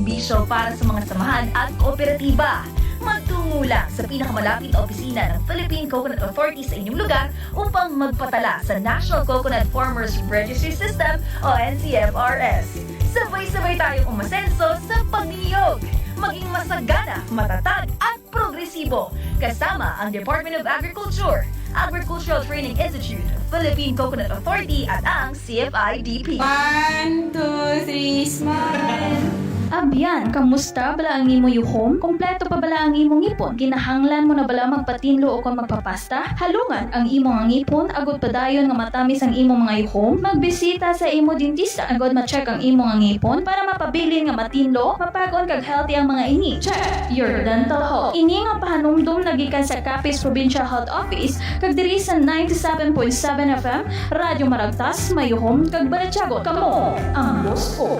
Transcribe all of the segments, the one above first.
serbisyo para sa mga samahan at kooperatiba. Magtungo lang sa pinakamalapit na opisina ng Philippine Coconut Authority sa inyong lugar upang magpatala sa National Coconut Farmers Registry System o NCFRS. Sabay-sabay tayong umasenso sa pagniniyog. Maging masagana, matatag at progresibo kasama ang Department of Agriculture, Agricultural Training Institute, Philippine Coconut Authority at ang CFIDP. 1, 2, 3, smile! Abyan, kamusta bala ang imo yuhom? Kompleto pa bala ang imong ipon? Kinahanglan mo na bala magpatinlo o kung magpapasta? Halungan ang imong ipon, agod padayon nga matamis ang imong mga yuhom? Magbisita sa imo dentista, agod ma-check ang imong ipon para mapabilin nga matinlo, mapagon kag healthy ang mga ini. Check your dental health. Ini nga pahanumdum nagikan sa Capiz Provincial Health Office, kag diri sa 97.7 FM, Radyo Maragtas, Mayuhom, kag Baratyagot. Kamo, ang boss ko.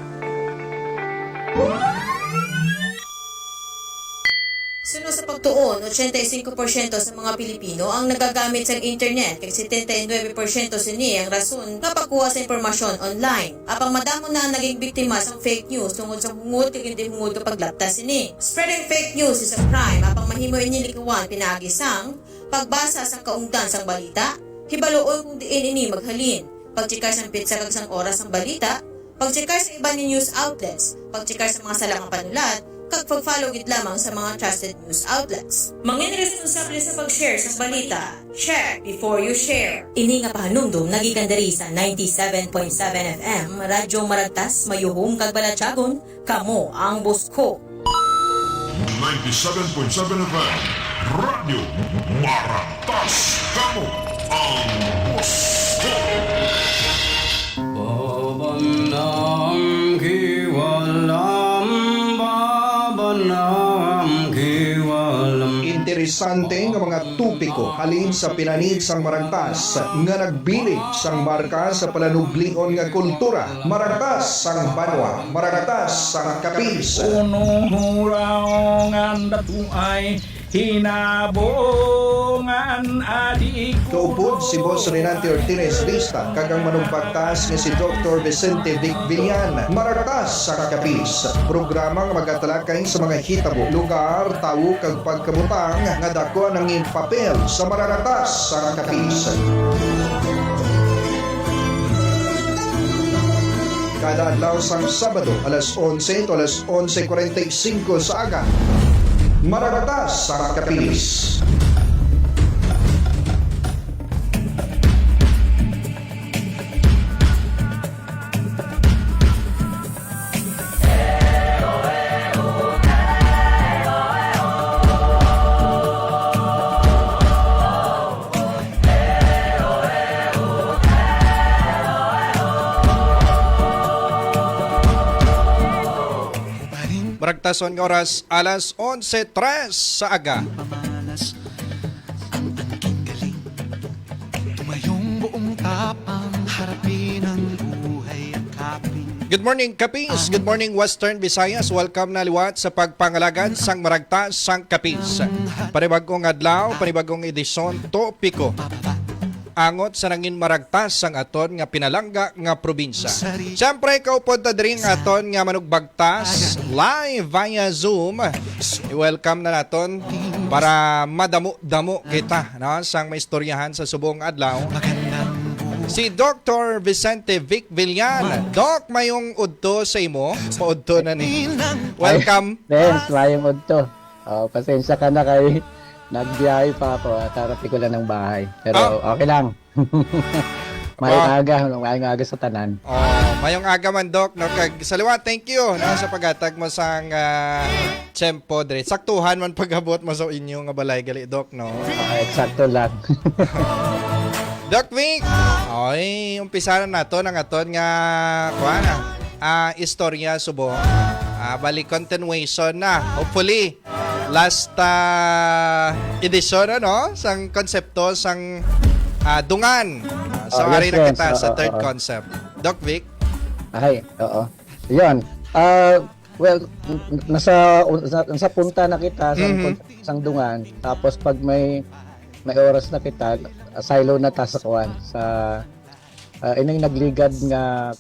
Sunod sa pagtuon, 85% sa mga Pilipino ang nagagamit sa internet kay 79% sini ang rason nga pagkuha sa impormasyon online. Apang madamo na ang naging biktima sa fake news tungod sa hungod kag hindi hungod kapag laptas sini. Spreading fake news is a crime apang mahimo ini likuan pinaagi sang pagbasa sa kaungdan sang balita, hibaluoy kung diin ini maghalin, pagtsikar sang pitsa kag sang oras sang balita, pagtsikar sa iba ni news outlets, pagtsikar sa mga salang panulat, kag pag-follow it lamang sa mga trusted news outlets. Mangin responsable sa pag-share sa balita. Share before you share. Ini nga pahanumdum nagikan diri sa 97.7 FM, Radyo Maragtas, Mayuhom kag Balatyagon, kamo ang boss ko. 97.7 FM, Radyo Maragtas, kamo ang boss ko. Babanam kiwalam, babanam kiwalam. Interesante nga mga tupiko halin sa pinanig sang Maragtas nga nagbilig sang marka sa palanuglion nga kultura. Maragtas sang banwa, Maragtas sang Capiz. Unong hurangan datuay hinabongan adik ko. Tuupod si Boss Renante Ortiz Lista kagang manugpagtas nga si Dr. Vicente Vic Villan. Maragtas sa Capiz. Programa nga magatalakay sa mga hitabo, lugar, tawo kag pagkabutang nga dako nang papel sa Maragtas sa Capiz. Kada adlaw sang Sabado alas 11 o alas 11:45 sa aga. Maragtas sa Capiz. Maragtason nga oras alas 11:03 sa aga. Pamalas ang tangking galing, tumayong buong tapang harapin ang buhay at kapin. Good morning, Capiz. Good morning, Western Visayas. Welcome na liwat sa pagpangalagan sang Maragtas sang Capiz. Panibagong adlaw, panibagong edisyon, topiko. Angot sa nangin maragtas sang aton nga pinalangga nga probinsya. Siyempre, kaupod na diri nga aton nga manugbagtas live via Zoom. I-welcome na naton para madamo-damo kita, no? Sang maistoryahan sa subong adlaw. Si Dr. Vicente Vic Villan. Doc, mayong udto sa imo. Paudto na ni. Welcome. Thanks, mayong udto. Pasensya ka na kay nagbiyahe pa ako at harapi ko lang ng bahay. Pero okay lang. Mayong aga sa tanan. Mayong aga man, Doc. No? Kag, saliwat, thank you no, sa paghatag mo sang tiyempo dre. Saktuhan man pagabot mo sa inyo nga balay gali, Doc, no? Eksakto lang. Doc Vic, oy, umpisahan nato ng aton nga istorya subong. Balik continuation na. Hopefully, last edition sang konsepto sang dungan. So ari na kita sa third concept. Doc Vic. Ay, oo. 'Yon. Well, nasa punta na kita sa dungan. Tapos pag may oras na kita, silo na ta sa kuan sa ining nagligad nga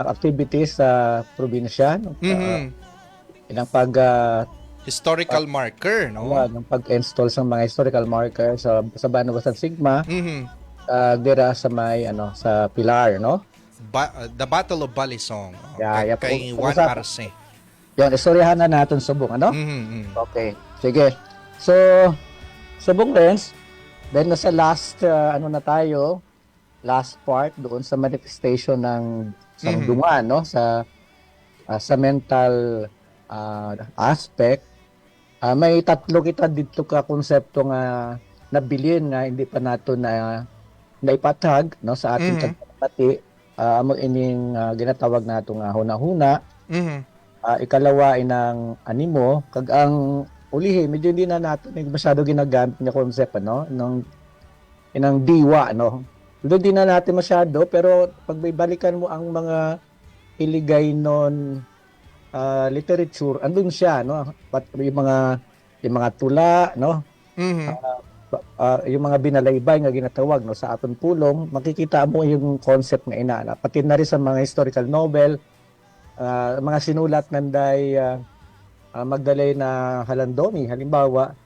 activities sa probinsya. inang pag Historical marker, no? ng pag-install sa mga historical marker sa Banabasan Sigma, Mhm. dira sa may sa Pilar, no? The Battle of Balisong. Yeah, Kay yeah. Juan Arce. Yon, istoryahan na natin subong, ano? Mhm. Okay, sige. So, subong Renz, then nasa last, na tayo, last part doon sa manifestation ng sangdungan, no? Sa mental aspect. May tatlo kita dito ka konsepto nga nabilin nga hindi pa nato na naipatag, no, sa ating pagpapati. Amo ining ginatawag nato nga huna-huna. Ikalawa inang animo, kag ang ulihi medyo hindi na nato masyado ginagamit nga concept, ano, inang diwa, no. Doon din na natin masyado, pero pag balikan mo ang mga iligay non literature, andun siya, no. Yung mga tula, no. Yung mga binalaybay nga ginatawag, no, sa aton pulong, makikita mo yung concept nga ina. Pati na rin sa mga historical novel, mga sinulat nanday Magdalena na Halandomi, halimbawa,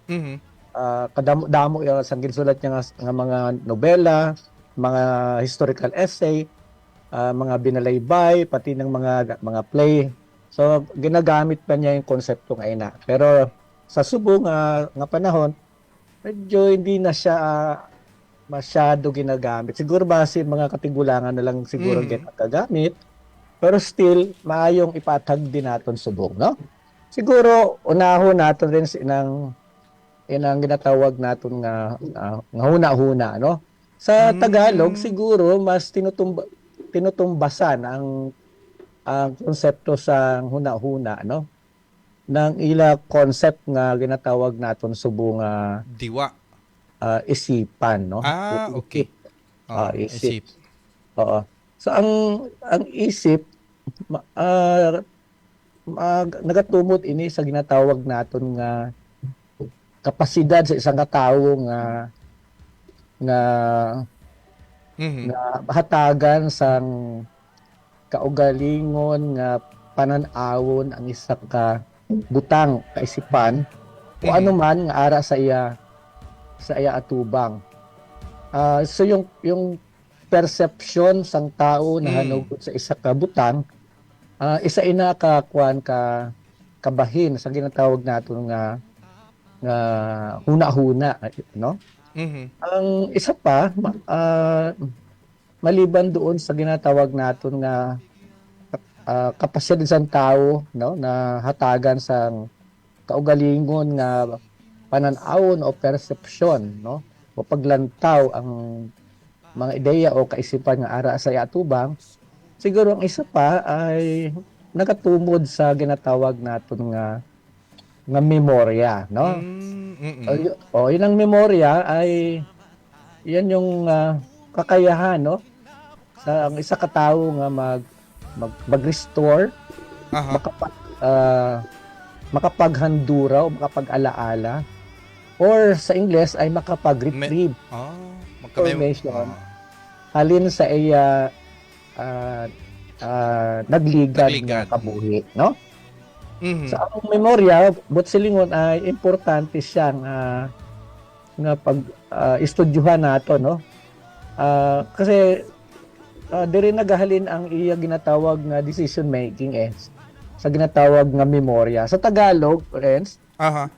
kadamo yung sang ginsulat niya nga mga nobela, mga historical essay, mga binalaybay, pati ng mga play. So ginagamit pa niya yung konsepto nga ina. Pero sa subong nga panahon, medyo hindi na siya masyado ginagamit. Siguro base mga katigulangan na lang siguro ginagamit. Pero still, maayong ipatag din natin subong, no? Siguro, unahon natin rin inang ginatawag natin nga huna-huna, no? Sa Tagalog, siguro, mas tinutumbasan ang konsepto sa huna-huna, no? Nang ila concept nga ginatawag natin subong diwa. Isipan, no? Okay. Isip. Oo. So ang isip nagatumot ini sa ginatawag naton nga kapasidad sa isang katao nga hatagan sang kaugalingon nga panan-awon ang isa ka butang kaisipan o anuman nga ara sa iya atubang. So yung perception sang tao na hanugot sa isa ka butang, isa ina ka kuan ka kabahin sa ginatawag naton nga huna-huna, no? Ang isa pa maliban doon sa ginatawag naton nga kapasidad sang tao, no, na hatagan sang kaugalingon nga panan-awon o perception, no, o paglantaw ang mga ideya o kaisipan nga ara sa atubang. Siguro ang isa pa ay nagatumod sa ginatawag naton nga memorya, no? Yun ang memorya ay yan yung kakayahan, no, sa ang isa ka tawo nga mag-restore, makapaghandura o makapag-alaala, or sa Ingles ay makapag-retrieve information halin sa iya nagligad nga kabuhi, no? Sa akong memorya, but silingon ay importante siya nga pag estudyuhan nato, no? Kasi diri nagahalin ang iya ginatawag nga decision making sa ginatawag nga memorya. Sa Tagalog, friends, ang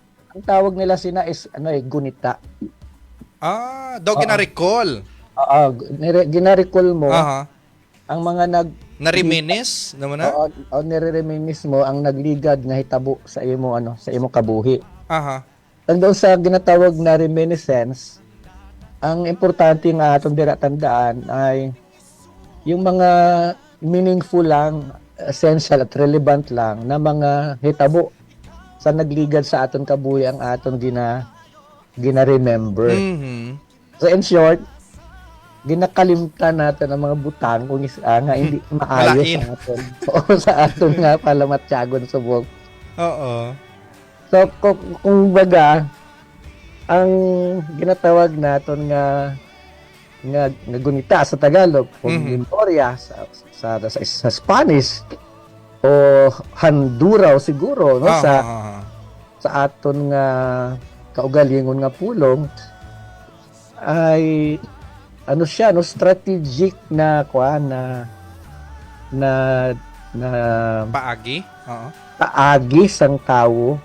tawag nila sina is gunita. Gina-recall. Gina-recall mo ang mga na-reminisce naman na? Oo, nire-reminisce mo ang nagligad nga hitabo sa imo sa imo kabuhi. Doon sa ginatawag na reminiscence, ang importante nga atong dira tandaan ay yung mga meaningful lang, essential at relevant lang na mga hitabo sa nagligad sa aton kabuhi ang aton gina-remember. So in short, ginakalimtan natin ang mga butang kung nga hindi maayos sa aton. Sa aton nga palamatyagon subok. So kung baga, ang ginatawag naton nga gunita sa Tagalog, kung memorya sa Spanish, o handuraw siguro no sa aton nga kaugalingon nga pulong ay ano siya no strategic na na Paagi? Oo. paagi sang tao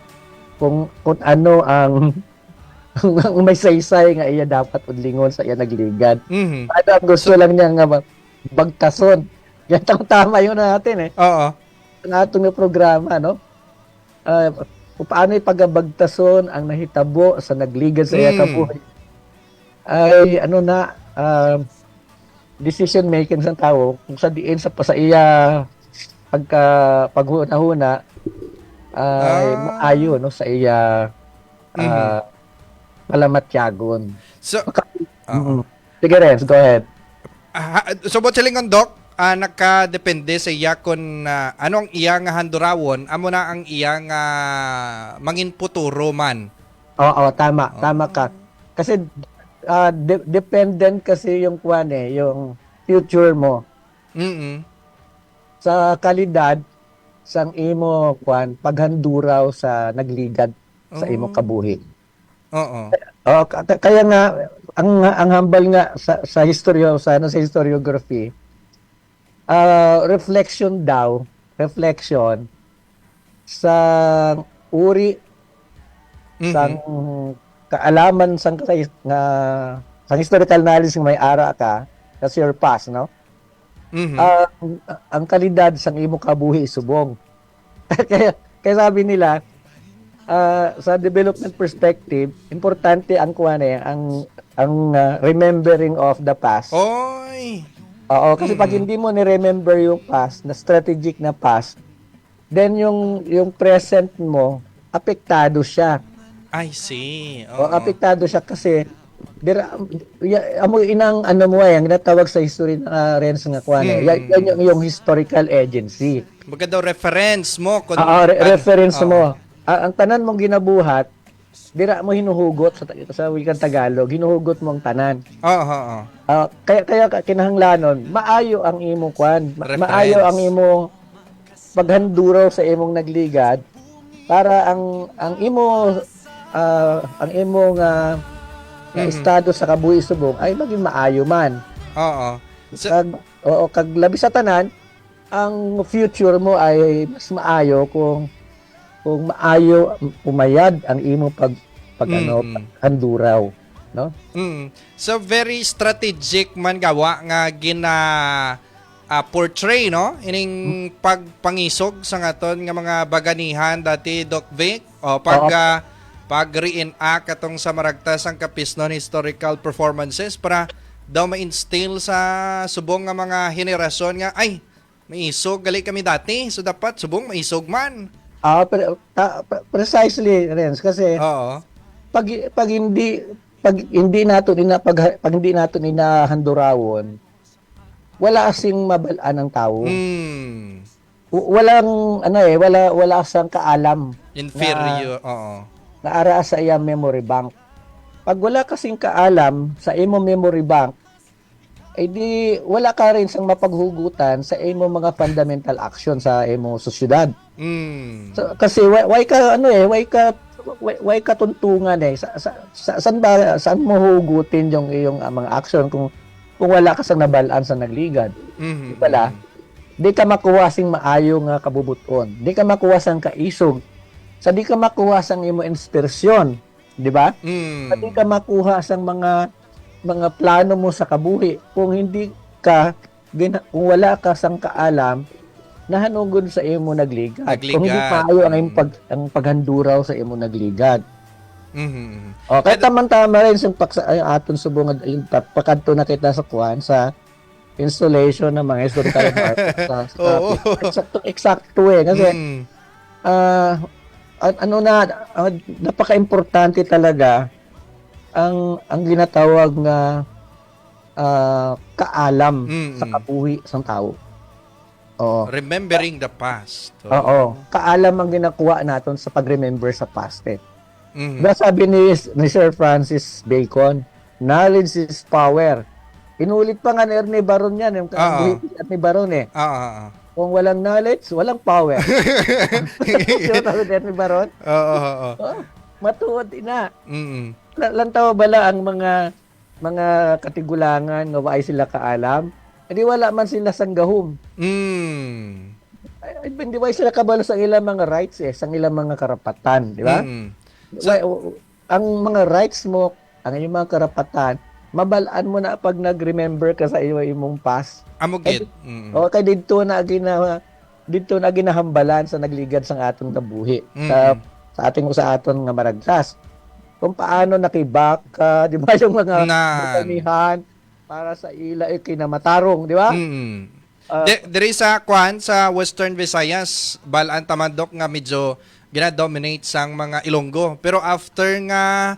kung ano ang ang may saysay nga iya dapat udlingon sa iya nagligad. Mhm. Ano ang gusto lang niya nga bagtason. Yan tama yun natin Oo. Ang atong programa no. Kung paano ipagabagtason ang nahitabo sa nagligad sa iya kabuhi. Ay ano na decision making sa tao kung sa diin sa iya paghuna-huna ay maayo no sa iya palamatyagon. So, Sige Renz, go ahead. subot silingon Doc, nakadepende sa iya kung ano ang iya nga handurawon, amo na ang iya nga mangin puturo man. Oo, tama ka. Kasi dependent kasi yung yung future mo. Sa kalidad sang imo paghanduraw sa nagligad sa imo kabuhi. Oo. Kaya nga ang hambal nga sa historiography, reflection sa uri sang kaalaman sang historical knowledge nga may ara ka kasi your past, no? Ang kalidad sang imo kabuhi subong. kaya sabi nila sa development perspective, importante ang remembering of the past. Oy. Oo, kasi pag hindi mo ni-remember yung past, na strategic na past, then yung present mo apektado siya. I see. O apektado siya kasi amo inang ano mo ang ginatawag sa history na Renz nga yan yung historical agency. Maganda daw reference mo kung reference mo. Ang tanan mong ginabuhat, dira mo hinuhugot sa wikang Tagalog, hinuhugot mo ang tanan. Oo. Kaya kinahanglanon, maayo ang imo maayo ang imo paghanduraw sa imong nagligad para ang imo nga estado sa kabuhi subong ay maging maayo man. Oo. Kag labi sa tanan, ang future mo ay mas maayo kung maayo umayad ang imo paghanduraw, no? So very strategic man gawa nga portray no ining pagpangisog sa ngaton nga mga baganihan dati Doc Vic o pag-reenact atong sa maragtas ang kapisnon historical performances para daw ma-instill sa subong nga mga henerasyon nga ay maisog gali kami dati so dapat subong maisog man. Precisely Renz kasi pag hindi nato inahandurawon wala asing mabalaan ang tao. Wala asang kaalam. Inferior, na ara sa iya memory bank. Pag wala kasing kaalam sa imo memory bank, ay di wala ka rin sang mapaghugutan sa imo mga fundamental action sa imo sosyedad. So, kasi why ka tuntungan saan mo hugutin yung iyong mga action kung wala ka sang nabalaan sa nagligad. Wala. Di ka makuha sing maayo nga kabubuton. Di ka makuha sang kaisog. Sa di ka makuha sang imo inspirasyon, di ba? Sa di ka makuha sang mga plano mo sa kabuhi kung kung wala ka sang kaalam nahanungod sa imo nagligad. Kung hindi maayo ang paghanduraw sa imo nagligad. Kaya tama rin yung aton subong yung pakadto na kita sa sa installation ng mga historical markers. Eksakto kasi napaka-importante talaga ang ginatawag nga kaalam sa kabuhi sa tao. Remembering the past. Kaalam ang ginakuha natin sa pag-remember sa past. Sabi ni Sir Francis Bacon, knowledge is power. Inulit pa nga ni Ernie Baron yan, yung kabuhi ni Baron Kung walang knowledge, walang power. Sino tawag din ni Baron? Oo. Matuod ina. Mm. Lantaw bala ang mga katigulangan nga waay sila kaalam. Hindi wala man sila sang gahom. Hindi waay sila kabalo sa ilang mga rights sa ilang mga karapatan, di ba? Ang mga rights mo, ang iyong mga karapatan, mabalaan mo na pag nag-remember ka sa imong past. Amugid. Kay dito na ginahambalan sa nagligad sang atong nabuhi sa aton nga maragtas. Kung paano nakibak ka, di ba, yung mga botanihan para sa ila kinamatarong, di ba? Diri sa Western Visayas, balaan tamandok nga medyo gina-dominate sang mga Ilonggo. Pero after nga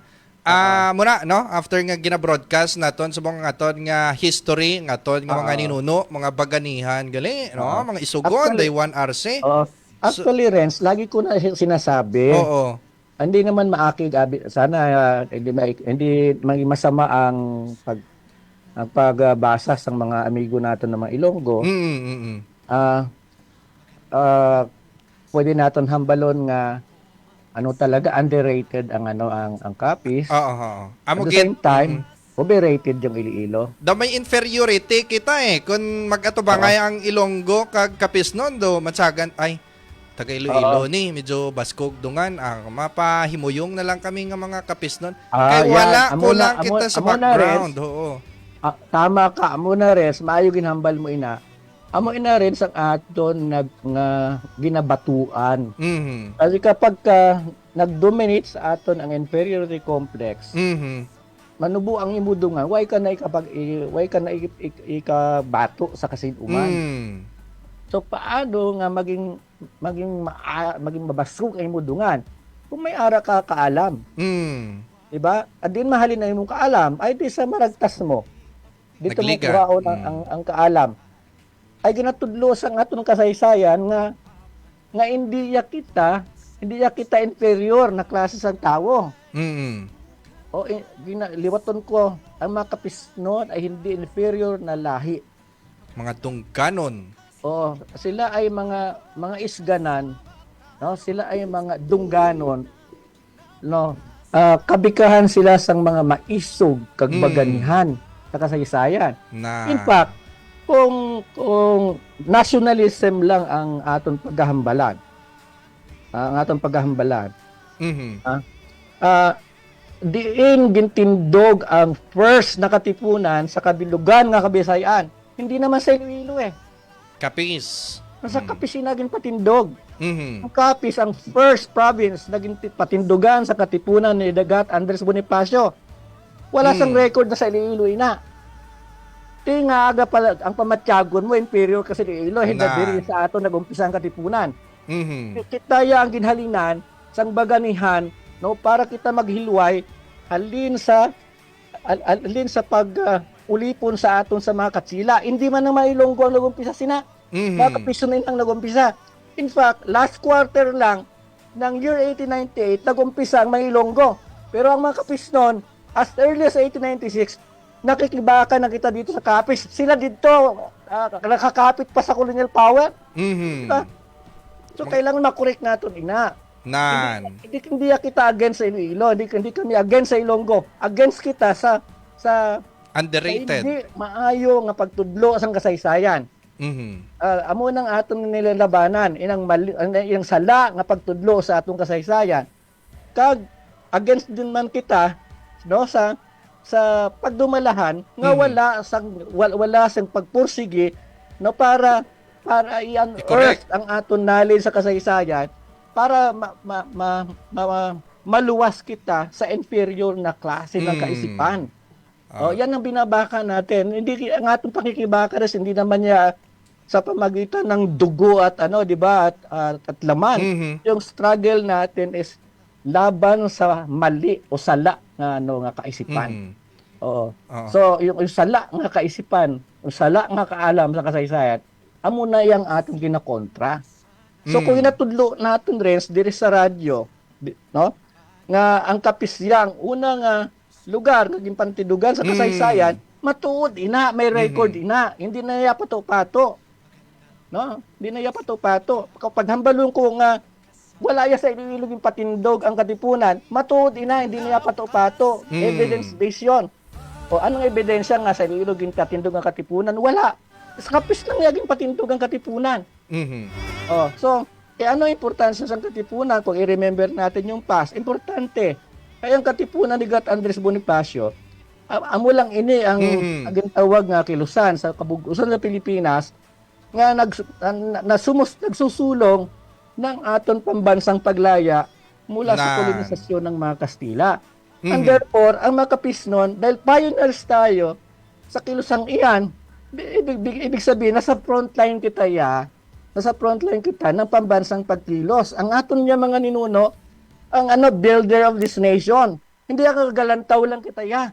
after nga gina-broadcast naton sa mga aton nga history ngaton nga mga ninuno, mga baganihan gali, no? Mga isugon, day 1 RC. Actually, Renz, lagi ko na sinasabi. Hindi naman maakig sana hindi maging masama ang pagbasa sa mga amigo natin ng mga Ilonggo. Pwede natin hambalon nga talaga underrated ang Capiz. At the same time, overrated yung Iloilo. May inferiority kita kung mag-atubangay ang Ilonggo kag Capiz noon do matsagan ay taga Iloilo ni medyo baskog dungan mapahimuyong na lang kami nga mga Capiz noon. Kay wala kulang kita sa background. Tama ka, amo na res, maayo ginhambal mo ina. Amo ina rin sang aton nga ginabatuan. Kasi kapag nag-dominate sa aton ang inferiority complex, manubo ang imudungan, why ka na ikabato sa kasinuman. So paano nga maging mabasok ang imudungan kung may ara ka kaalam. Diba? At din mahalin na imong kaalam ay di sa maragtas mo. Dito mo kuraon ang kaalam. Ay ginatudlo sa aton kasaysayan nga hindi ya kita inferior na klase sa tao. O liwaton ko ang mga Capiz noon ay hindi inferior na lahi. Mga tungkanon. Sila ay mga isganan, no? Sila ay mga dungganon, no? Kabikahan sila sang mga maisog kag baganihan sa kasaysayan. In fact, kung nationalism lang ang aton paghahambalan, diin gintindog ang first na katipunan sa kabilugan nga Kabisayan. Hindi naman sa Iloilo Capiz. Sa Capiz naging patindog. Ang Capiz ang first province naging patindugan sa katipunan ni Dagat Andres Bonifacio. Wala sang record na sa Iloilo ina. Tinga aga pala ang pamatyagon mo inferior kasi Iloilo hindi diri sa ato nagumpisa ang katipunan. Kitaya ang ginhalinan sang baganihan no para kita maghilway halin sa pag ulipon sa aton sa mga katsila. Hindi man na mailonggo ang nagumpisa sina. Mga Capiz na ang nagumpisa. In fact, last quarter lang ng year 1898, nagumpisa ang mga Ilonggo. Pero ang mga Capiz noon, as early as 1896, nakikibakan na kita dito sa Capiz. Sila dito, nakakapit pa sa colonial power. So, kailangan makorek natin, ina. Hindi kita against sa Iloilo. Hindi kami against sa Ilonggo. Against kita sa underrated. Hindi maayo nga pagtudlo sang kasaysayan. Amo nang aton nilalabanan inang sala nga pagtudlo sa atong kasaysayan. Kag against din man kita no sa pagdumalahan nga wala sang pagpursige no para i-unearth ang aton knowledge sa kasaysayan para maluwas kita sa inferior na klase ng kaisipan. Yan ang binabaka natin. Hindi ang atong pakikibaka rin, hindi naman niya sa pamagitan ng dugo at di ba at laman. Yung struggle natin is laban sa mali o sala nga kaisipan. So yung sala nga kaisipan, yung sala nga kaalam sa kasaysayan, amo na yang atong ginakontra. So kung inatudlo natin rin diri sa radyo, no? Nga ang Capiz yang una nga lugar naging pantidugan sa kasaysayan, matuod ina, may record ina, hindi na niya pato-pato. no? Hindi na ya pato-pato. Kapag hambalon ko nga wala ya sa Iloilo yung patindog ang katipunan, matuod ina, hindi na ya pato-pato. Evidence-based yun. O anong ebidensya nga sa Iloilo yung patindog ang katipunan? Wala. Sa kapis lang yung patindog ang katipunan. Oh, so, ano importansya sa katipunan? Kung i-remember natin yung past, importante. Kaya ang katipunan ni Gat Andres Bonifacio, amo lang ini ang agintawag nga kilusan sa kabugusan sa Pilipinas nga nagsusulong ng aton pambansang paglaya mula sa kolonisasyon ng mga Kastila. And therefore, ang mga kapisnon, dahil pioneers tayo sa kilusang iyan, ibig sabihin, nasa frontline kita ng pambansang pagkilos. Ang aton niya mga ninuno, ang builder of this nation. Hindi ang galantaw lang kita ya.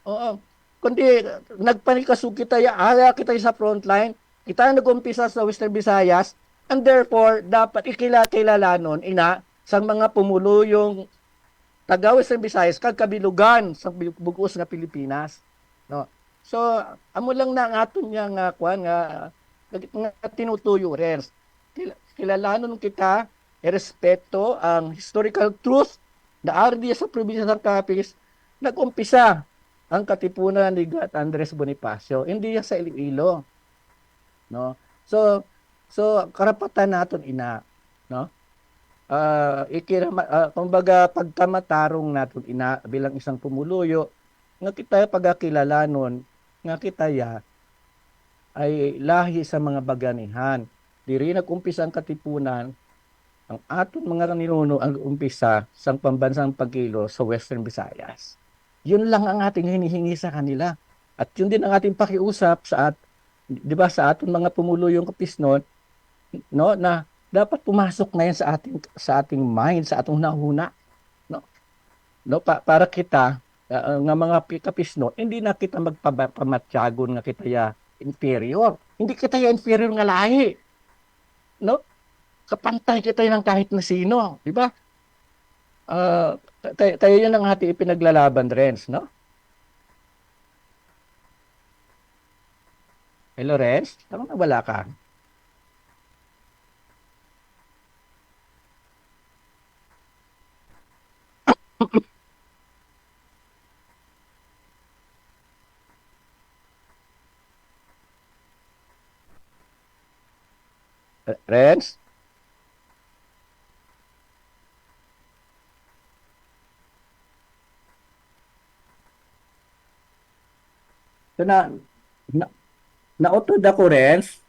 Oo. Kundi nagpanikasu kita ya, kita sa frontline. Kita nag-umpisa sa Western Visayas, and therefore dapat ikilalanon ina sa mga pumuluyong taga Western Visayas kag kabilugan sa bugos nga Pilipinas. No. So amo lang na ang aton niya nga kuan nga tinutuyo rin. Kilalanon kita, irespeto ang historical truth na ardi sa probinsya ng Capiz, nag-umpisa ang katipunan ni Gat Andres Bonifacio, hindi sa Iloilo. No? So karapatan naton ina, no? Kumbaga pagkamatarong naton ina bilang isang pumuluyo, nga kita pagakilalanon, nga kita ya, ay lahi sa mga baganihan. Diri nag-umpisa ang katipunan, ang aton mga ninuno ang umpisa sa pambansang pagkilo sa Western Visayas. Yun lang ang ating hinihingi sa kanila. At yun din ang ating pakiusap sa sa aton mga pumuluyong kapisnon, no, na dapat pumasok na yan sa ating mind, sa atong nahuna, no. Para kita nga mga kapisnon, hindi na kita magpamatyagon nga kita ya inferior. Hindi kita ya inferior nga lahi. No? Kapantay kita ng kahit na sino, di ba? Tayo yun ang ating ipinaglalaban, Renz, no? Hello, Renz? Tama na wala ka? Renz? So nautod ako, Renz.